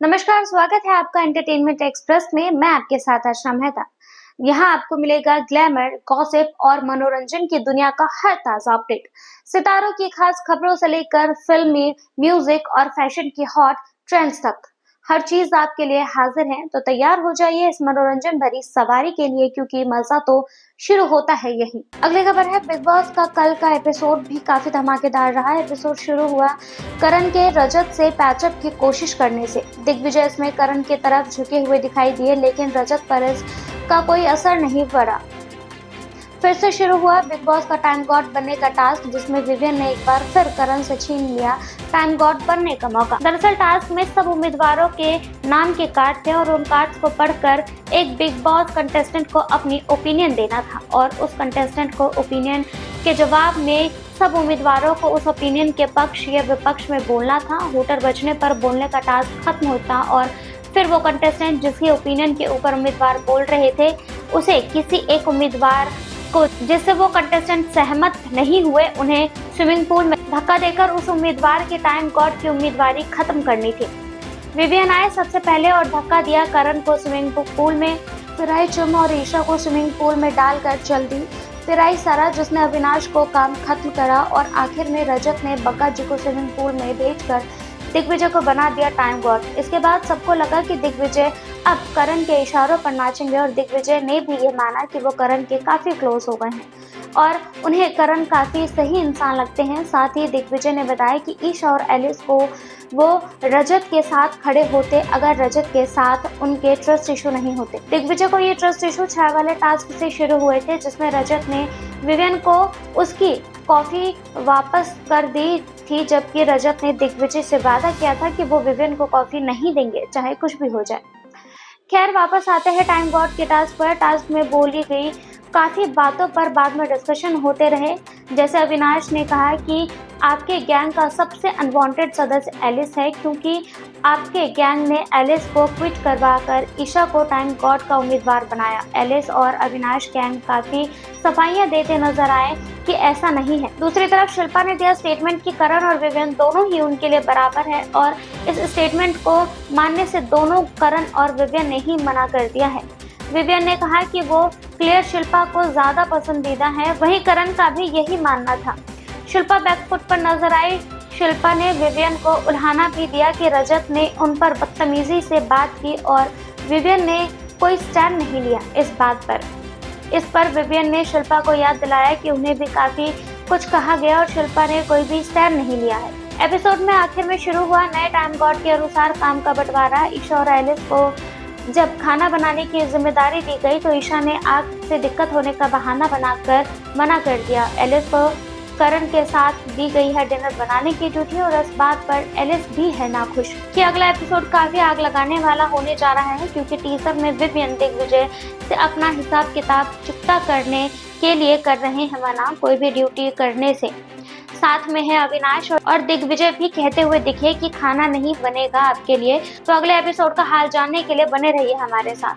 नमस्कार, स्वागत है आपका एंटरटेनमेंट एक्सप्रेस में। मैं आपके साथ आशा मेहता। यहाँ आपको मिलेगा ग्लैमर, गॉसिप और मनोरंजन की दुनिया का हर ताजा अपडेट। सितारों की खास खबरों से लेकर फिल्मी, म्यूजिक और फैशन की हॉट ट्रेंड्स तक हर चीज आपके लिए हाजिर है। तो तैयार हो जाइए इस मनोरंजन भरी सवारी के लिए, क्योंकि मजा तो शुरू होता है यही। अगली खबर है बिग बॉस का कल का एपिसोड भी काफी धमाकेदार रहा। एपिसोड शुरू हुआ करण के रजत से पैचअप की कोशिश करने से। दिग्विजय इसमें करण की तरफ झुके हुए दिखाई दिए, लेकिन रजत पर इसका कोई असर नहीं पड़ा। फिर से शुरू हुआ बिग बॉस का टाइम गॉड बनने का टास्क, जिसमें विवियन ने एक बार फिर करण से छीन लिया टाइम गॉड बनने का मौका। दरअसल टास्क में सब उम्मीदवारों के नाम के कार्ड थे और उन कार्ड्स को पढ़कर एक बिग बॉस कंटेस्टेंट को अपनी ओपिनियन देना था, और उस कंटेस्टेंट को ओपिनियन के जवाब में सब उम्मीदवारों को उस ओपिनियन के पक्ष या विपक्ष में बोलना था। होटर बजने पर बोलने का टास्क खत्म होता और फिर वो कंटेस्टेंट जिसकी ओपिनियन के ऊपर उम्मीदवार बोल रहे थे, उसे किसी एक उम्मीदवार को जिससे वो कंटेस्टेंट सहमत नहीं हुए, उन्हें स्विमिंग पूल में धक्का देकर उस उम्मीदवार के टाइम गॉड की उम्मीदवारी खत्म करनी थी। विवियन आए सबसे पहले और धक्का दिया करण को स्विमिंग पूल में। फिर आई चुम और ईशा को स्विमिंग पूल में डालकर चल दी। फिर आई सारा, जिसने अविनाश को काम खत्म करा, और आखिर में रजत ने बग्गा जी को स्विमिंग पूल में भेजकर दिग्विजय को बना दिया टाइम गॉड। इसके बाद सबको लगा कि दिग्विजय अब करण के इशारों पर नाचेंगे, और दिग्विजय ने भी ये माना कि वो करण के काफी क्लोज हो गए हैं और उन्हें करण काफी सही इंसान लगते हैं। साथ ही दिग्विजय ने बताया कि ईशा और एलिस को वो रजत के साथ खड़े होते अगर रजत के साथ उनके ट्रस्ट इशू नहीं होते। दिग्विजय को ये ट्रस्ट इशू चाय वाले टास्क से शुरू हुए थे, जिसमें रजत ने विवियन को उसकी कॉफी वापस कर दी थी, जबकि रजत ने दिग्विजय से वादा किया था कि वो विवियन को कॉफी नहीं देंगे, चाहे कुछ भी हो जाए। खैर, वापस आते हैं टाइम गॉड के टास्क पर। टास्क में बोली गई काफी बातों पर बाद में डिस्कशन होते रहे। जैसे अविनाश ने कहा कि आपके गैंग का सबसे अनवांटेड सदस्य एलिस है, क्योंकि आपके गैंग ने एलिस को क्विट करवाकर ईशा को टाइम गॉड का उम्मीदवार बनाया। एलिस और अविनाश गैंग काफी सफाइयां देते नजर आए कि ऐसा नहीं है। दूसरी तरफ शिल्पा ने दिया स्टेटमेंट कि करण और विवियन दोनों ही उनके लिए बराबर है, और इस स्टेटमेंट को मानने से दोनों करण और विवियन ने ही मना कर दिया है। विवियन ने कहा कि वो क्लियर शिल्पा को ज्यादा पसंदीदा है, वहीं करण का भी यही मानना था। शिल्पा बैकफुट पर नजर आई। शिल्पा ने विवियन को उल्हाना भी दिया कि रजत ने उन पर बदतमीजी से बात की और विवियन ने कोई स्टैंड नहीं लिया इस बात पर। इस पर विवियन ने शिल्पा को याद दिलाया कि उन्हें भी काफी कुछ कहा गया और शिल्पा ने कोई भी स्टैंड नहीं लिया है। एपिसोड में आखिर में शुरू हुआ नए टाइम गॉड के अनुसार काम का बंटवारा। ईशा और एलिस को जब खाना बनाने की जिम्मेदारी दी गई तो ईशा ने आग से दिक्कत होने का बहाना बनाकर मना कर दिया। एलिस को करण के साथ दी गई है डिनर बनाने की ड्यूटी, और इस बात पर एलिस भी है नाखुश कि अगला एपिसोड काफी आग लगाने वाला होने जा रहा है, क्योंकि टीजर में विवियन दिग्विजय से अपना हिसाब किताब चुकता करने के लिए कर रहे हैं मना, कोई भी ड्यूटी करने से। साथ में है अविनाश और दिग्विजय भी कहते हुए दिखे कि खाना नहीं बनेगा आपके लिए। तो अगले एपिसोड का हाल जानने के लिए बने रहिए हमारे साथ।